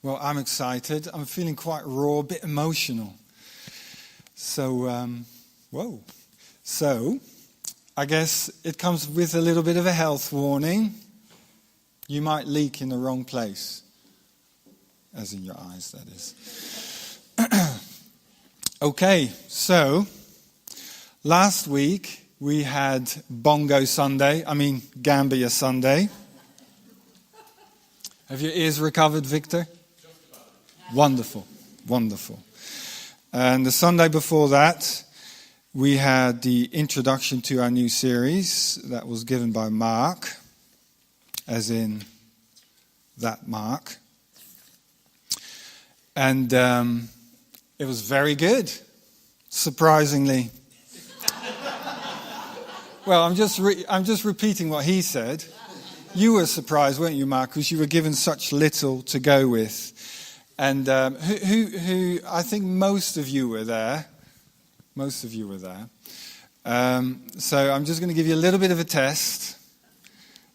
Well, I'm excited. I'm feeling quite raw, a bit emotional. So, So, I guess it comes with a little bit of a health warning. You might leak in the wrong place. As in your eyes, that is. Okay, so, last week we had Gambia Sunday. Have your ears recovered, Victor? Wonderful, wonderful. And the Sunday before that, we had the introduction to our new series that was given by Mark, as in that Mark. And it was very good, surprisingly. Well, I'm just repeating what he said. You were surprised, weren't you, Mark, because you were given such little to go with. And who I think most of you were there. Most of you were there. So I'm just going to give you a little bit of a test.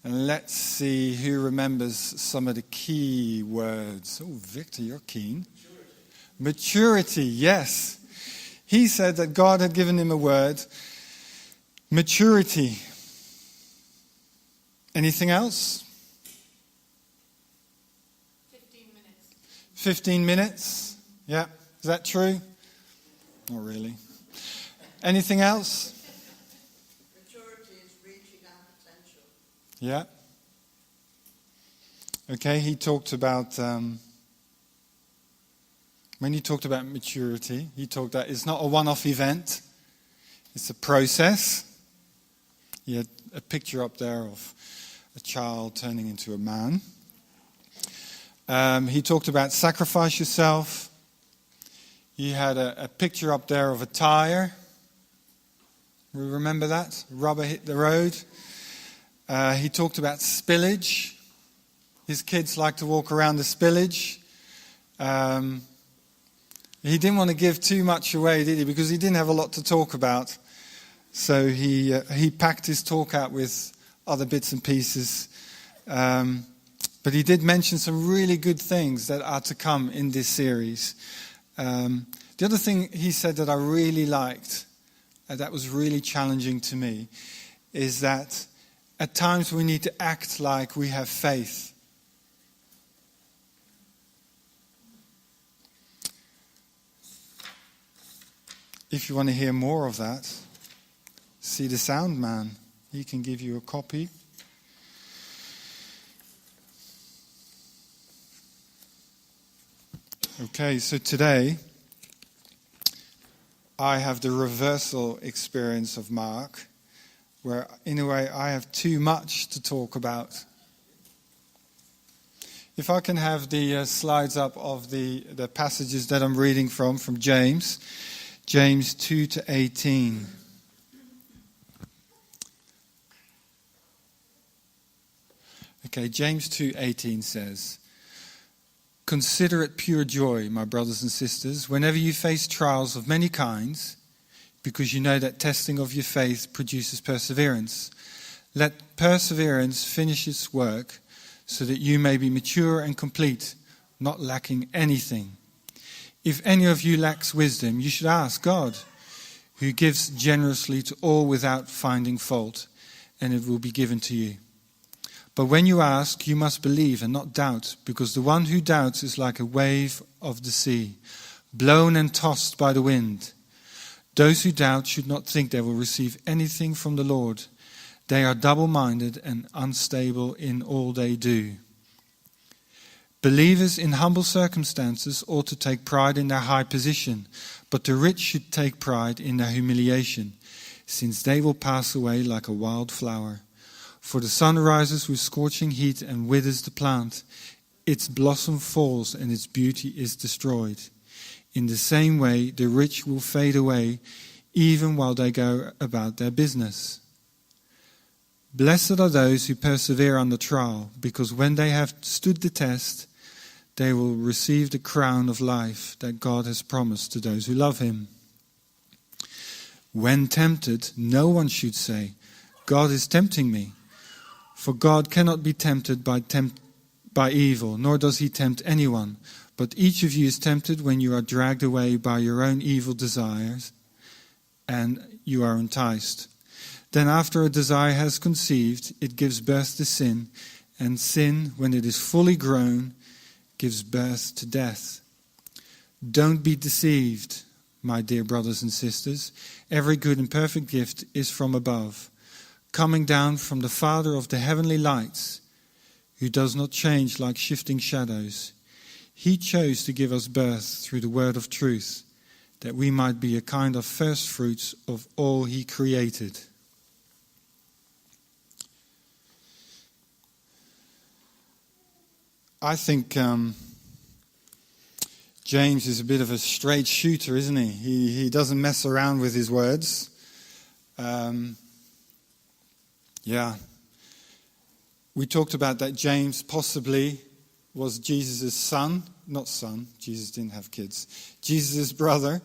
And let's see who remembers some of the key words. Oh, Victor, you're keen. Maturity, yes. He said that God had given him a word. Maturity. Anything else? 15 minutes? Yeah. Is that true? Not really. Anything else? Maturity is reaching our potential. Yeah. Okay, he talked about, when he talked about maturity, he talked that it's not a one-off event, it's a process. He had a picture up there of a child turning into a man. He talked about sacrifice yourself. He had a picture up there of a tire. Remember that? Rubber hit the road. He talked about spillage. His kids like to walk around the spillage. He didn't want to give too much away, did he? Because he didn't have a lot to talk about. So he packed his talk out with other bits and pieces. But he did mention some really good things that are to come in this series. The other thing he said that I really liked, that was really challenging to me, is that at times we need to act like we have faith. If you want to hear more of that, see the sound man. He can give you a copy. Okay, so today I have the reversal experience of Mark, where in a way I have too much to talk about. If I can have the slides up of the passages that I'm reading from James 2 to 18. Okay, James 2:18 says, "Consider it pure joy, my brothers and sisters, whenever you face trials of many kinds, because you know that testing of your faith produces perseverance. Let perseverance finish its work, so that you may be mature and complete, not lacking anything. If any of you lacks wisdom, you should ask God, who gives generously to all without finding fault, and it will be given to you. But when you ask, you must believe and not doubt, because the one who doubts is like a wave of the sea, blown and tossed by the wind. Those who doubt should not think they will receive anything from the Lord. They are double-minded and unstable in all they do. Believers in humble circumstances ought to take pride in their high position, but the rich should take pride in their humiliation, since they will pass away like a wild flower. For the sun rises with scorching heat and withers the plant. Its blossom falls and its beauty is destroyed. In the same way, the rich will fade away, even while they go about their business. Blessed are those who persevere under trial, because when they have stood the test, they will receive the crown of life that God has promised to those who love him. When tempted, no one should say, God is tempting me. For God cannot be tempted by by evil, nor does he tempt anyone. But each of you is tempted when you are dragged away by your own evil desires, and you are enticed. Then after a desire has conceived, it gives birth to sin, and sin, when it is fully grown, gives birth to death. Don't be deceived, my dear brothers and sisters. Every good and perfect gift is from above, coming down from the Father of the heavenly lights, who does not change like shifting shadows. He chose to give us birth through the word of truth, that we might be a kind of first fruits of all he created. I think James is a bit of a straight shooter, isn't he? He doesn't mess around with his words. We talked about that James possibly was Jesus' son. Not son, Jesus didn't have kids. Jesus' brother.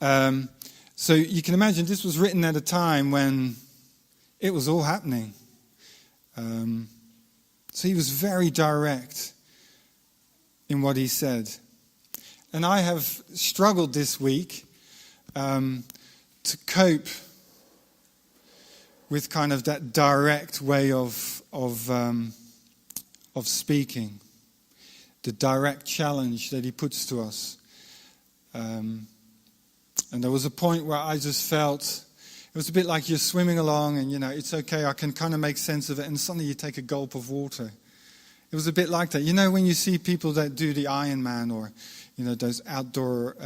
So you can imagine this was written at a time when it was all happening. So he was very direct in what he said. And I have struggled this week to cope with kind of that direct way of speaking, the direct challenge that he puts to us. And there was a point where I just felt it was a bit like you're swimming along and, it's okay, I can kind of make sense of it, and suddenly you take a gulp of water. It was a bit like that. When you see people that do the Ironman or, those outdoor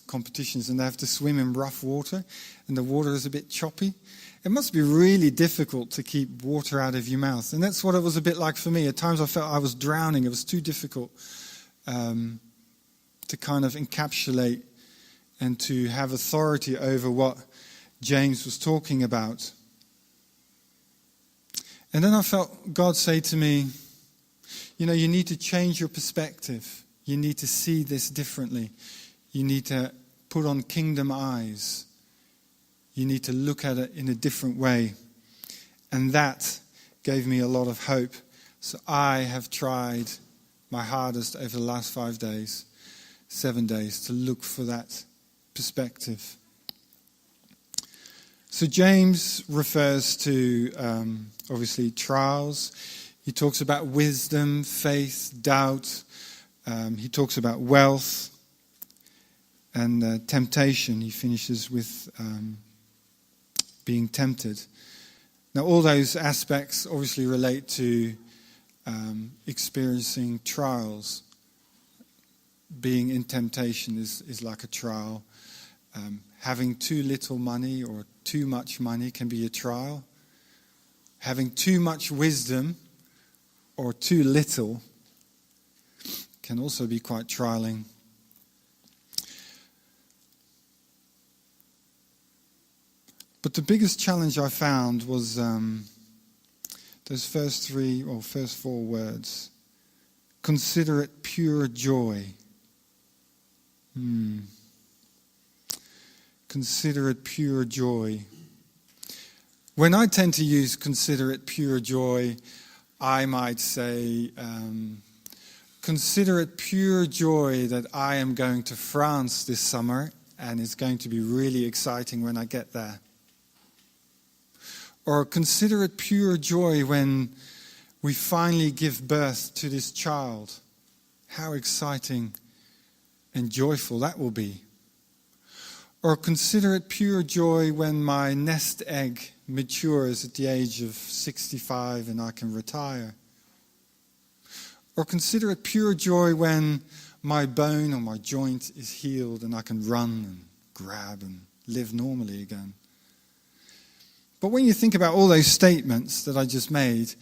competitions, and they have to swim in rough water and the water is a bit choppy. It must be really difficult to keep water out of your mouth. And that's what it was a bit like for me. At times I felt I was drowning. It was too difficult to kind of encapsulate and to have authority over what James was talking about. And then I felt God say to me, you need to change your perspective. You need to see this differently. You need to put on kingdom eyes. You need to look at it in a different way. And that gave me a lot of hope. So I have tried my hardest over the last 7 days, to look for that perspective. So James refers to, obviously, trials. He talks about wisdom, faith, doubt. He talks about wealth and temptation. He finishes with being tempted. Now, all those aspects obviously relate to experiencing trials. Being in temptation is like a trial. Having too little money or too much money can be a trial. Having too much wisdom or too little can also be quite trialing. But the biggest challenge I found was those first 4 words. Consider it pure joy. Consider it pure joy. When I tend to use consider it pure joy, I might say, consider it pure joy that I am going to France this summer, and it's going to be really exciting when I get there. Or consider it pure joy when we finally give birth to this child. How exciting and joyful that will be. Or consider it pure joy when my nest egg matures at the age of 65 and I can retire. Or consider it pure joy when my bone or my joint is healed and I can run and grab and live normally again. But when you think about all those statements that I just made,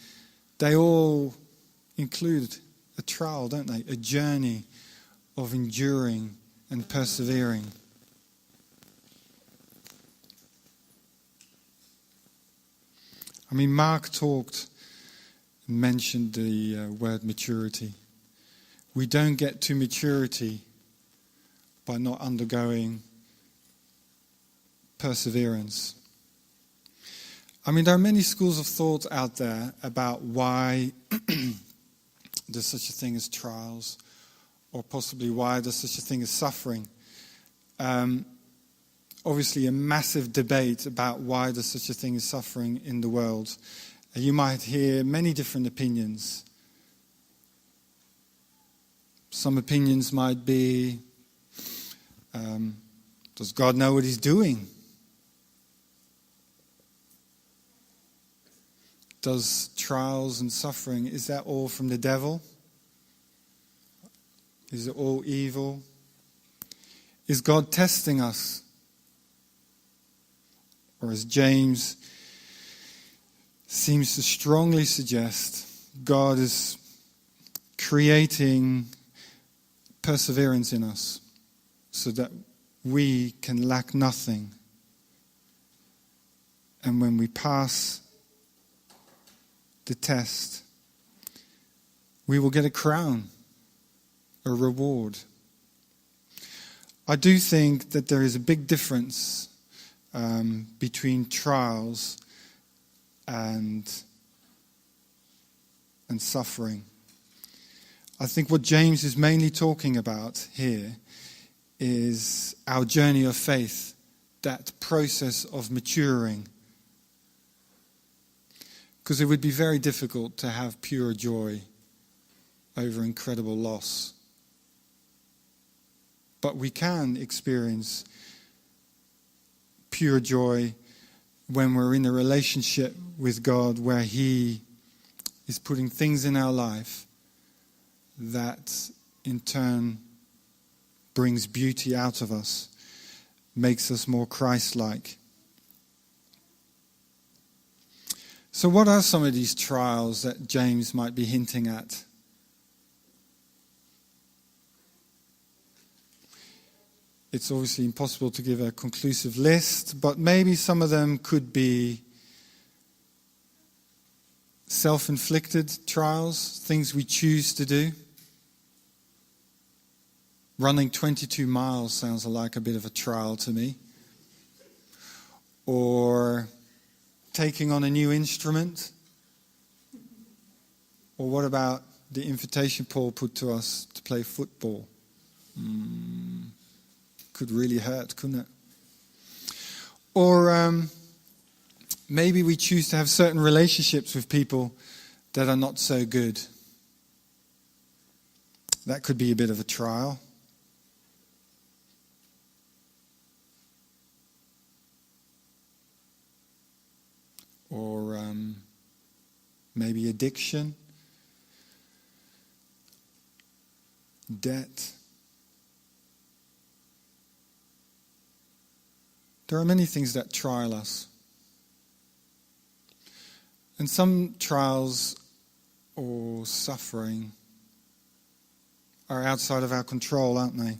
they all include a trial, don't they? A journey of enduring and persevering. Mark mentioned the word maturity. We don't get to maturity by not undergoing perseverance. There are many schools of thought out there about why there's such a thing as trials, or possibly why there's such a thing as suffering. Obviously, a massive debate about why there's such a thing as suffering in the world. You might hear many different opinions. Some opinions might be, does God know what he's doing? Does trials and suffering, is that all from the devil? Is it all evil? Is God testing us? Or as James seems to strongly suggest, God is creating perseverance in us so that we can lack nothing. And when we pass the test, we will get a crown, a reward. I do think that there is a big difference between trials and suffering. I think what James is mainly talking about here is our journey of faith, that process of maturing. Because it would be very difficult to have pure joy over incredible loss. But we can experience pure joy when we're in a relationship with God where He is putting things in our life that in turn brings beauty out of us, makes us more Christ-like. So what are some of these trials that James might be hinting at? It's obviously impossible to give a conclusive list, but maybe some of them could be self-inflicted trials, things we choose to do. Running 22 miles sounds like a bit of a trial to me. Or taking on a new instrument. Or what about the invitation Paul put to us to play football? Could really hurt, couldn't it? Or maybe we choose to have certain relationships with people that are not so good. That could be a bit of a trial. Or maybe addiction, debt. There are many things that trial us. And some trials or suffering are outside of our control, aren't they?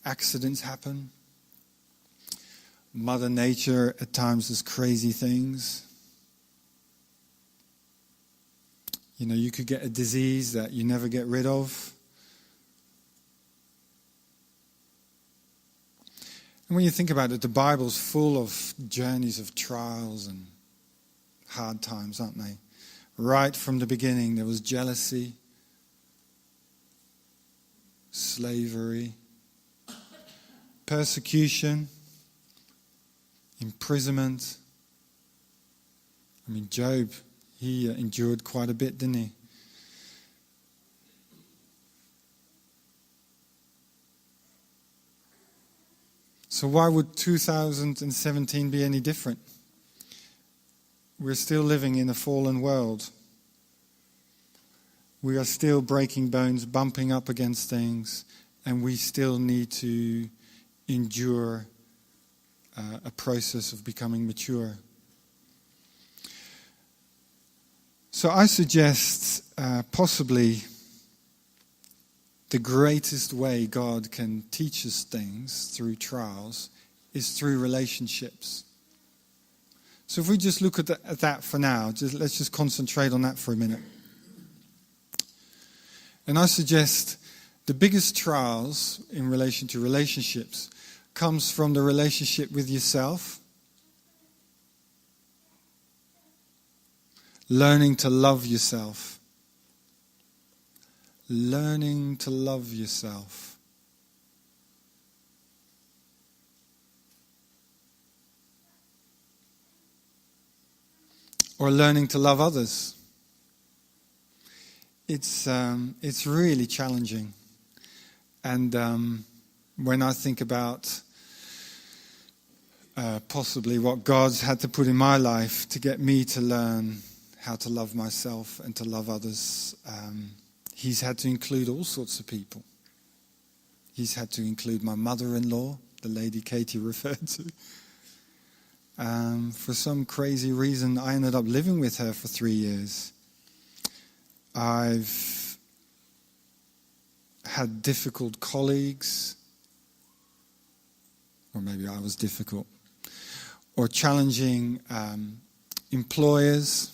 Accidents happen. Mother Nature at times does crazy things. You know, you could get a disease that you never get rid of. And when you think about it, the Bible's full of journeys of trials and hard times, aren't they? Right from the beginning, there was jealousy, slavery, persecution, imprisonment. I mean, Job, he endured quite a bit, didn't he? So why would 2017 be any different? We're still living in a fallen world. We are still breaking bones, bumping up against things, and we still need to endure a process of becoming mature. So I suggest possibly the greatest way God can teach us things through trials is through relationships. So if we just look at that for now, let's just concentrate on that for a minute. And I suggest the biggest trials in relation to relationships comes from the relationship with yourself. Learning to love yourself. learning to love yourself. Or learning to love others. It's really challenging. And when I think about possibly what God's had to put in my life to get me to learn how to love myself and to love others, He's had to include all sorts of people. He's had to include my mother-in-law, the lady Katie referred to. For some crazy reason, I ended up living with her for 3 years. I've had difficult colleagues, or maybe I was difficult, or challenging employers.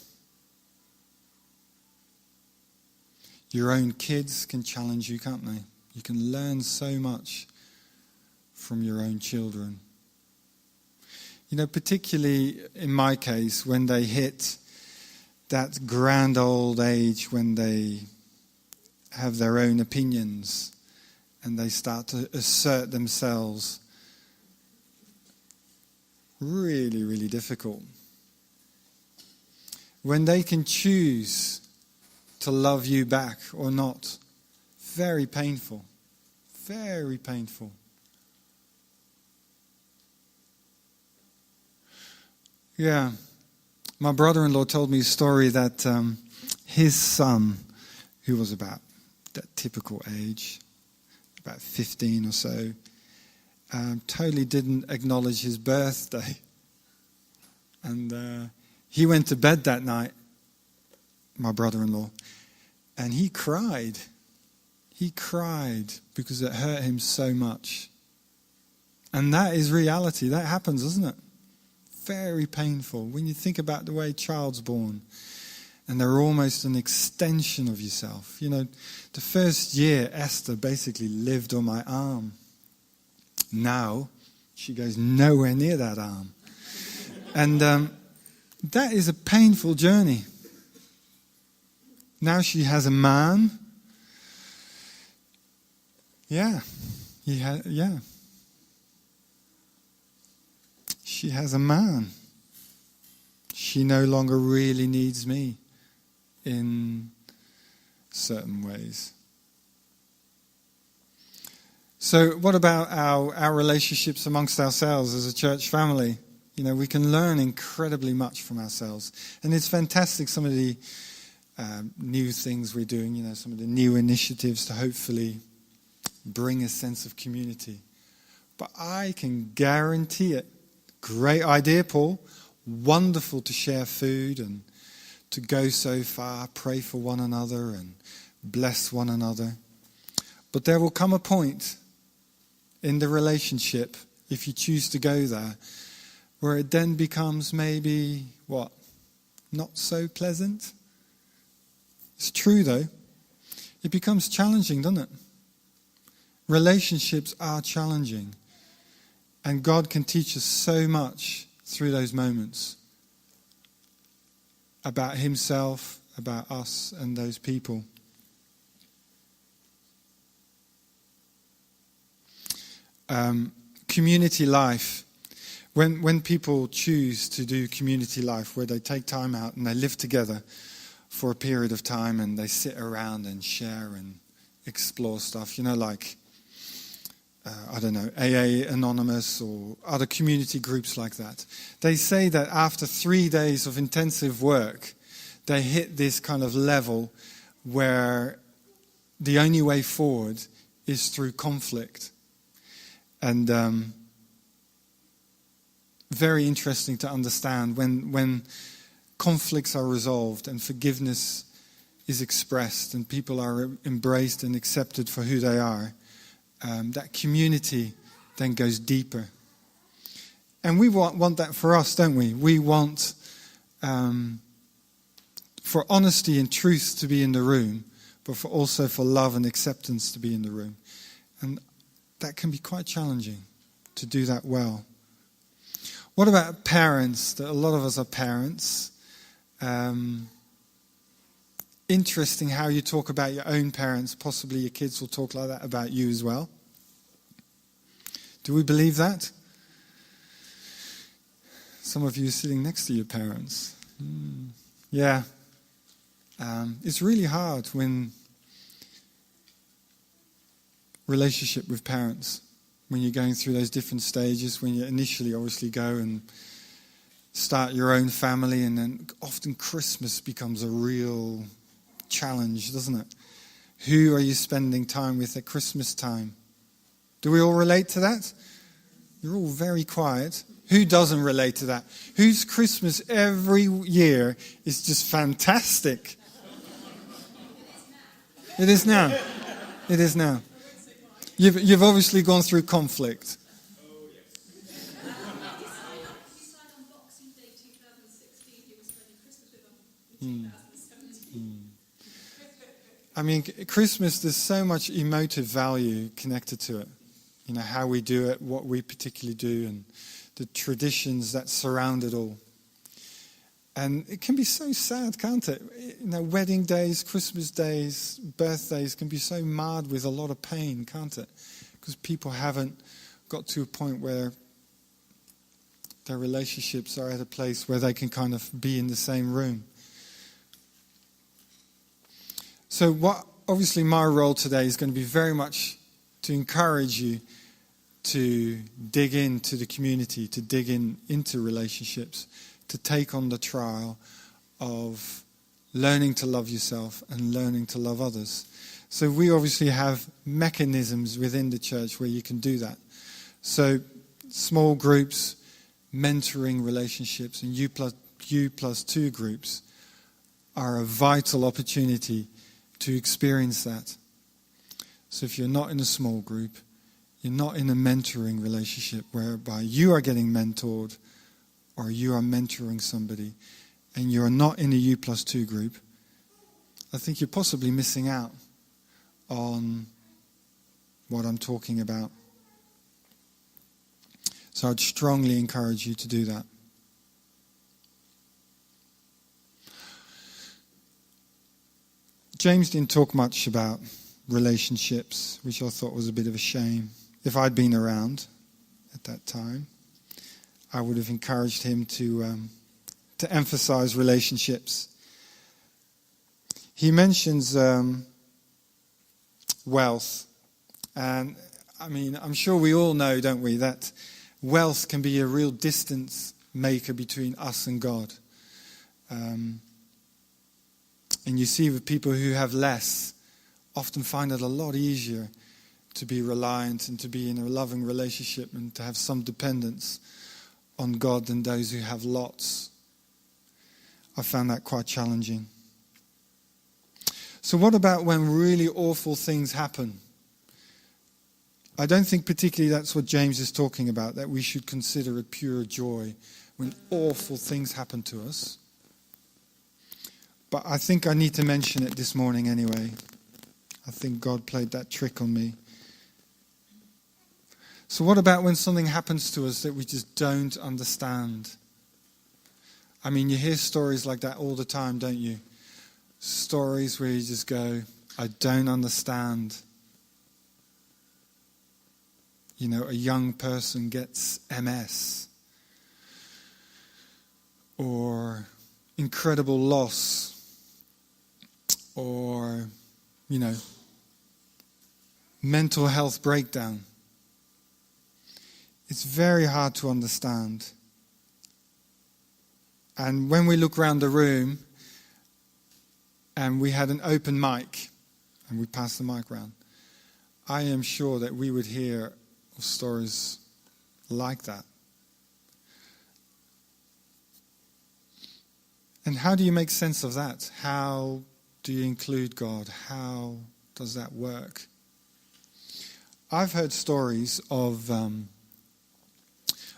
Your own kids can challenge you, can't they? You can learn so much from your own children. You know, particularly in my case, when they hit that grand old age when they have their own opinions and they start to assert themselves. Really, really difficult. When they can choose to love you back or not, very painful. Very painful. Yeah. My brother-in-law told me a story that his son, who was about that typical age, about 15 or so, totally didn't acknowledge his birthday. And he went to bed that night, my brother-in-law, and he cried. He cried because it hurt him so much. And that is reality. That happens, doesn't it? Very painful. When you think about the way a child's born, and they're almost an extension of yourself. You know, the first year, Esther basically lived on my arm. Now, she goes nowhere near that arm. And that is a painful journey. Now she has a man. Yeah. She has a man. She no longer really needs me in certain ways. So what about our relationships amongst ourselves as a church family? You know, we can learn incredibly much from ourselves. And it's fantastic, some of the new things we're doing, you know, some of the new initiatives to hopefully bring a sense of community. But I can guarantee it. Great idea, Paul. Wonderful to share food and to go so far, pray for one another and bless one another. But there will come a point in the relationship, if you choose to go there, where it then becomes maybe, not so pleasant? It's true, though. It becomes challenging, doesn't it? Relationships are challenging. And God can teach us so much through those moments about Himself, about us and those people. Community life. When people choose to do community life, where they take time out and they live together for a period of time and they sit around and share and explore stuff, you know, like AA Anonymous or other community groups like that. They say that after 3 days of intensive work, they hit this kind of level where the only way forward is through conflict. And very interesting to understand when conflicts are resolved and forgiveness is expressed and people are embraced and accepted for who they are. That community then goes deeper. And we want that for us, don't we? We want for honesty and truth to be in the room, but also for love and acceptance to be in the room. And that can be quite challenging to do that well. What about parents? A lot of us are parents. In interesting how you talk about your own parents. Possibly your kids will talk like that about you as well. Do we believe that? Some of you are sitting next to your parents. Yeah. It's really hard when relationship with parents, when you're going through those different stages, when you initially obviously go and start your own family, and then often Christmas becomes a real challenge, doesn't it? Who are you spending time with at Christmas time? Do we all relate to that? You're all very quiet. Who doesn't relate to that? Whose Christmas every year is just fantastic? It is now. It is now. You've obviously gone through conflict. I mean, Christmas, there's so much emotive value connected to it. You know, how we do it, what we particularly do, and the traditions that surround it all. And it can be so sad, can't it? You know, wedding days, Christmas days, birthdays can be so marred with a lot of pain, can't it? Because people haven't got to a point where their relationships are at a place where they can kind of be in the same room. So obviously my role today is going to be very much to encourage you to dig into the community, to dig into relationships, to take on the trial of learning to love yourself and learning to love others. So we obviously have mechanisms within the church where you can do that. So small groups, mentoring relationships, and U+2 groups are a vital opportunity to experience that. So if you're not in a small group, you're not in a mentoring relationship whereby you are getting mentored or you are mentoring somebody, and you're not in a U+2 group, I think you're possibly missing out on what I'm talking about. So I'd strongly encourage you to do that. James didn't talk much about relationships, which I thought was a bit of a shame. If I'd been around at that time, I would have encouraged him to emphasize relationships. He mentions wealth. And I mean, I'm sure we all know, don't we, that wealth can be a real distance maker between us and God. And you see with people who have less, often find it a lot easier to be reliant and to be in a loving relationship and to have some dependence on God than those who have lots. I found that quite challenging. So what about when really awful things happen? I don't think particularly that's what James is talking about, that we should consider it pure joy when awful things happen to us. But I think I need to mention it this morning anyway. I think God played that trick on me. So what about when something happens to us that we just don't understand? I mean, you hear stories like that all the time, don't you? Stories where you just go, I don't understand. You know, a young person gets MS. Or incredible loss. Or, you know, mental health breakdown. It's very hard to understand. And when we look around the room and we had an open mic and we passed the mic around, I am sure that we would hear of stories like that. And how do you make sense of that? How do you include God? How does that work? I've heard stories of...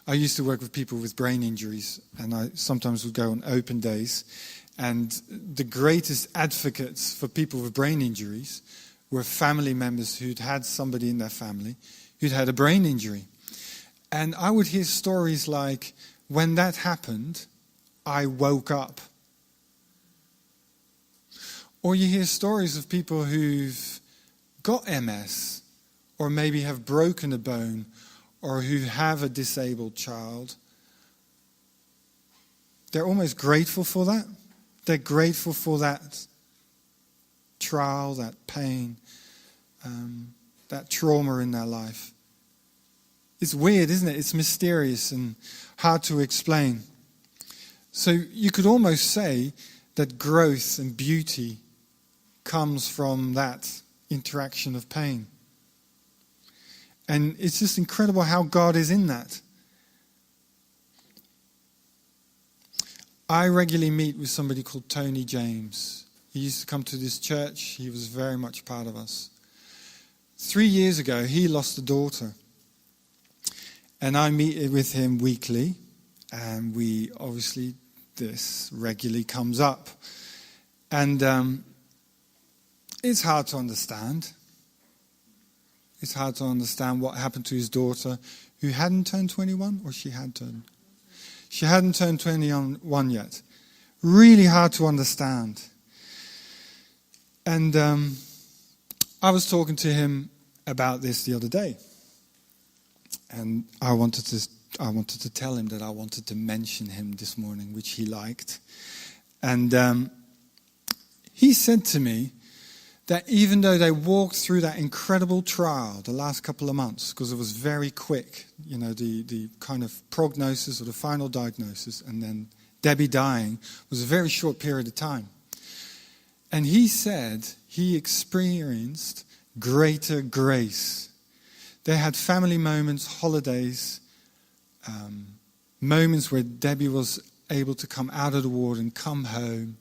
I used to work with people with brain injuries, and I sometimes would go on open days. And the greatest advocates for people with brain injuries were family members who'd had somebody in their family who'd had a brain injury. And I would hear stories like, when that happened, I woke up. Or you hear stories of people who've got MS, or maybe have broken a bone, or who have a disabled child. They're almost grateful for that. They're grateful for that trial, that pain, that trauma in their life. It's weird, isn't it? It's mysterious and hard to explain. So you could almost say that growth and beauty comes from that interaction of pain. And it's just incredible how God is in that. I regularly meet with somebody called Tony James. He used to come to this church. He was very much part of us. 3 years ago, he lost a daughter. And I meet with him weekly. And we, obviously, this regularly comes up. And it's hard to understand. It's hard to understand what happened to his daughter, who hadn't turned 21, or she had turned. She hadn't turned 21 yet. Really hard to understand. And I was talking to him about this the other day. And I wanted to tell him that I wanted to mention him this morning, which he liked. And he said to me that even though they walked through that incredible trial the last couple of months, because it was very quick, the kind of prognosis or the final diagnosis, and then Debbie dying was a very short period of time. And he said he experienced greater grace. They had family moments, holidays, moments where Debbie was able to come out of the ward and come home,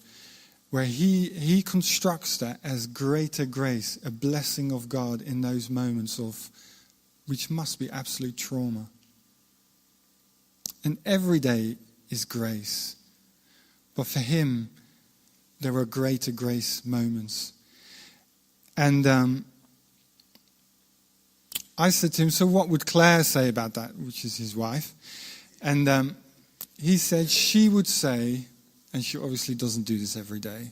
where he constructs that as greater grace, a blessing of God in those moments of, which must be absolute trauma. And every day is grace. But for him, there were greater grace moments. And I said to him, so what would Claire say about that, which is his wife? And he said she would say, and she obviously doesn't do this every day,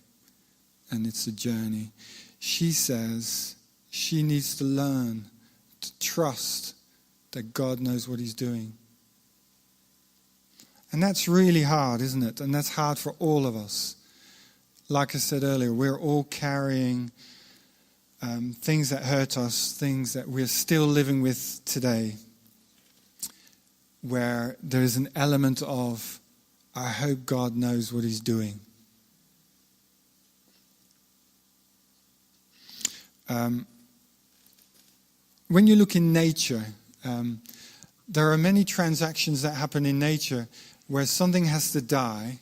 and it's a journey. She says she needs to learn to trust that God knows what he's doing. And that's really hard, isn't it? And that's hard for all of us. Like I said earlier, we're all carrying things that hurt us, things that we're still living with today, where there is an element of, I hope God knows what he's doing. When you look in nature, there are many transactions that happen in nature where something has to die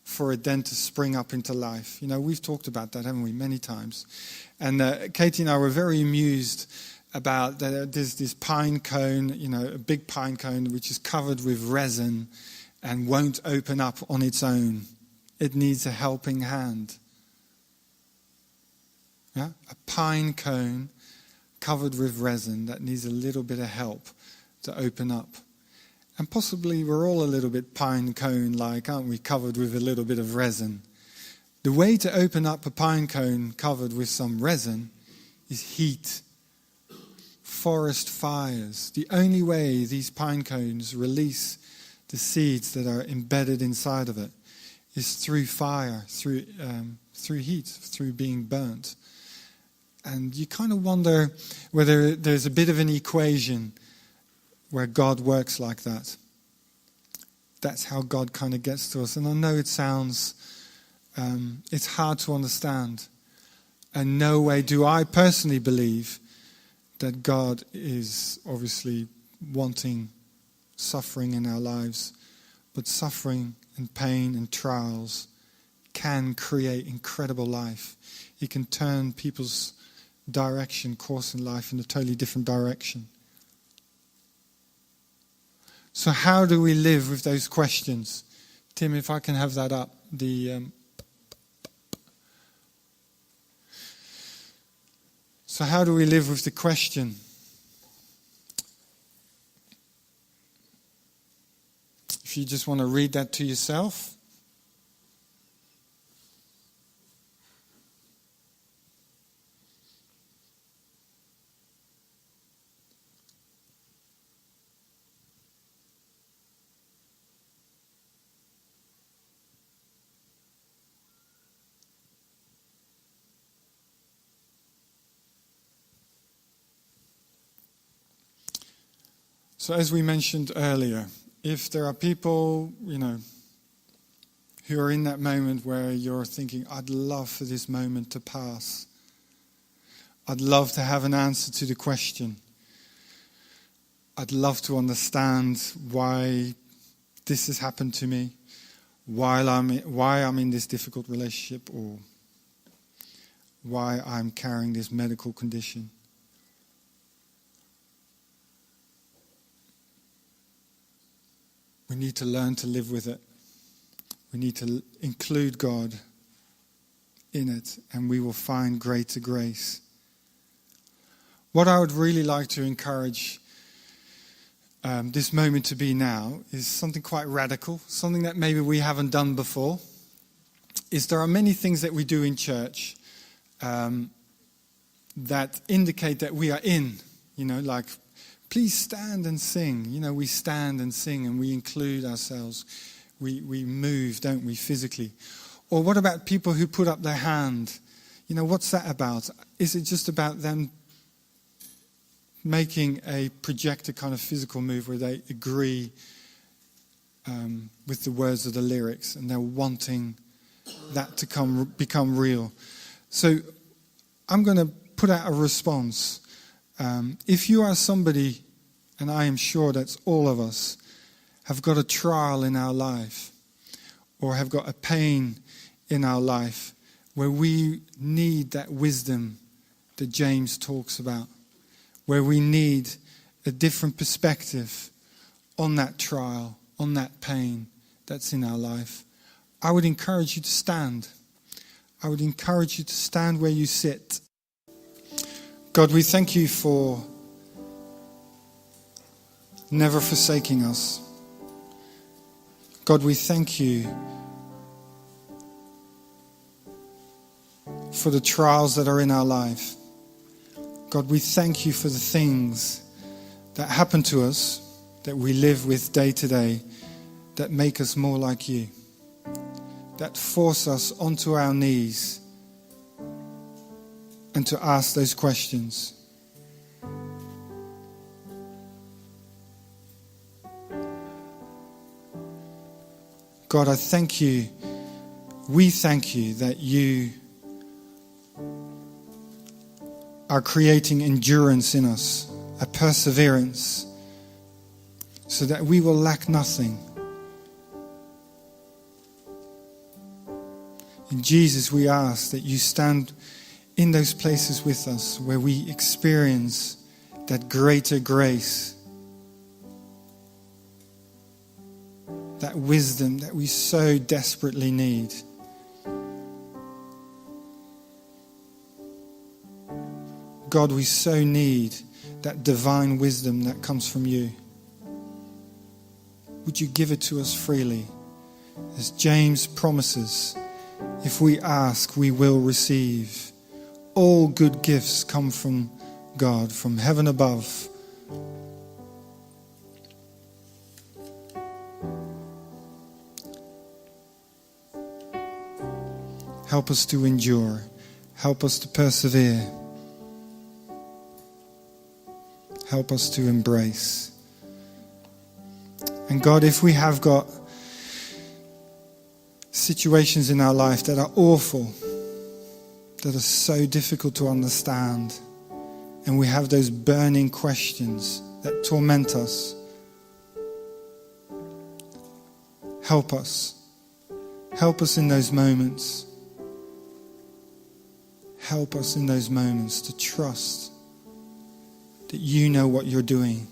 for it then to spring up into life. We've talked about that, haven't we, many times. And Katie and I were very amused about there's this pine cone, a big pine cone which is covered with resin and won't open up on its own. It needs a helping hand. Yeah? A pine cone covered with resin that needs a little bit of help to open up. And possibly we're all a little bit pine cone-like, aren't we, covered with a little bit of resin. The way to open up a pine cone covered with some resin is heat. Forest fires. The only way these pine cones release the seeds that are embedded inside of it is through fire, through heat, through being burnt. And you kind of wonder whether there's a bit of an equation where God works like that. That's how God kind of gets to us. And I know it sounds, it's hard to understand. And no way do I personally believe that God is obviously wanting suffering in our lives. But suffering and pain and trials can create incredible life. It can turn people's course in life in a totally different direction. So how do we live with those questions? Tim, if I can have that up. So how do we live with the question? If you just want to read that to yourself. So as we mentioned earlier, if there are people, who are in that moment where you're thinking, I'd love for this moment to pass. I'd love to have an answer to the question. I'd love to understand why this has happened to me, why I'm in this difficult relationship, or why I'm carrying this medical condition. We need to learn to live with it. We need to include God in it, and we will find greater grace. What I would really like to encourage this moment to be now is something quite radical, something that maybe we haven't done before. There are many things that we do in church that indicate that we are in, like please stand and sing. We stand and sing and we include ourselves. We move, don't we, physically? Or what about people who put up their hand? What's that about? Is it just about them making a projected kind of physical move where they agree with the words of the lyrics and they're wanting that to become real? So I'm going to put out a response. If you are somebody, and I am sure that's all of us, have got a trial in our life or have got a pain in our life where we need that wisdom that James talks about, where we need a different perspective on that trial, on that pain that's in our life, I would encourage you to stand. I would encourage you to stand where you sit. God, we thank you for never forsaking us. God, we thank you for the trials that are in our life. God, we thank you for the things that happen to us, that we live with day to day, that make us more like you, that force us onto our knees and to ask those questions. God, I thank you, we thank you that you are creating endurance in us, a perseverance, so that we will lack nothing. In Jesus, we ask that you stand in those places with us where we experience that greater grace, that wisdom that we so desperately need. God, we so need that divine wisdom that comes from you. Would you give it to us freely? As James promises, if we ask, we will receive. All good gifts come from God, from heaven above. Help us to endure. Help us to persevere. Help us to embrace. And God, if we have got situations in our life that are awful, that are so difficult to understand, and we have those burning questions that torment us, help us. Help us in those moments. Help us in those moments to trust that you know what you're doing.